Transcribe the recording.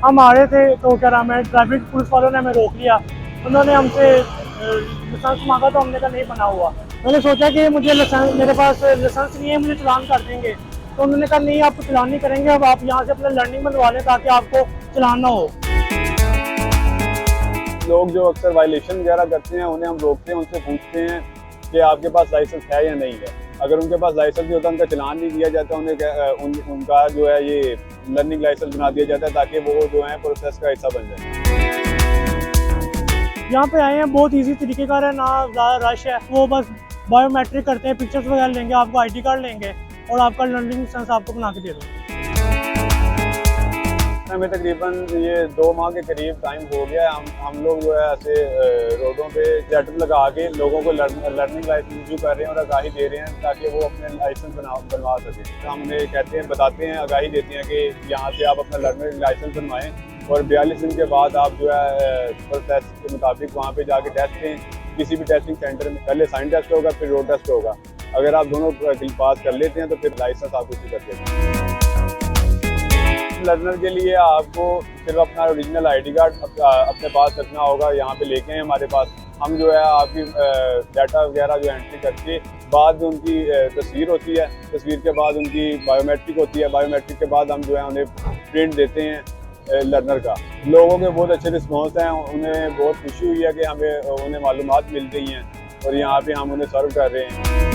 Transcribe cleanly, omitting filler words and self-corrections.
हम आ रहे थे तो क्या नाम है, ट्रैफिक पुलिस वालों ने हमें रोक लिया। उन्होंने हमसे लाइसेंस मांगा तो हमने कहा नहीं बना हुआ। मैंने सोचा कि मुझे लाइसेंस, मेरे पास लाइसेंस नहीं है, मुझे चालान कर देंगे। तो उन्होंने कहा नहीं, आपको चालान नहीं करेंगे, अब आप यहाँ से अपना लर्निंग बनवा लें ताकि आपको चालान ना हो। लोग जो अक्सर वायलेशन वगैरह करते हैं उन्हें हम रोकते हैं, उनसे पूछते हैं कि आपके पास लाइसेंस है या नहीं है। अगर उनके पास लाइसेंस नहीं होता, उनका चालान नहीं दिया जाता, उनका जो है ये लर्निंग लाइसेंस बना दिया जाता है ताकि वो जो है प्रोसेस का हिस्सा बन जाए। यहाँ पे आए हैं, बहुत इजी तरीके का है, ना ज़्यादा रश है। वो बस बायोमेट्रिक करते हैं, पिक्चर्स वगैरह लेंगे, आपको आईडी कार्ड लेंगे और आपका लर्निंग लाइसेंस आपको बना के दे देंगे। हमें तकरीबन ये 2 माह के करीब टाइम हो गया है। हम लोग जो है ऐसे रोडों पे सेटअप लगा के लोगों को लर्निंग लाइसेंस इशू कर रहे हैं और आगाही दे रहे हैं ताकि वो अपने लाइसेंस बनवा सकें। हम उन्हें कहते हैं, बताते हैं, आगाही देते हैं कि यहाँ से आप अपना लर्निंग लाइसेंस बनवाएं और 42 दिन के बाद आप जो है प्रोसेस के मुताबिक वहाँ पे जाके टेस्ट दें। किसी भी टेस्टिंग सेंटर में पहले साइन टेस्ट होगा, फिर रोड टेस्ट होगा। अगर आप दोनों पास कर लेते हैं तो फिर लाइसेंस आप इशू कर देते हैं। लर्नर के लिए आपको सिर्फ अपना ओरिजिनल आईडी कार्ड अपने पास रखना होगा। यहाँ पे लेके आए हमारे पास, हम जो है आपकी डाटा वगैरह जो एंट्री करके बाद में उनकी तस्वीर होती है, तस्वीर के बाद उनकी बायोमेट्रिक होती है, बायोमेट्रिक के बाद हम जो है उन्हें प्रिंट देते हैं लर्नर का। लोगों के बहुत अच्छे रिस्पॉन्स हैं, उन्हें बहुत खुशी हुई है कि हमें उन्हें मालूमात मिल गई हैं और यहाँ पे हम उन्हें सर्व कर रहे हैं।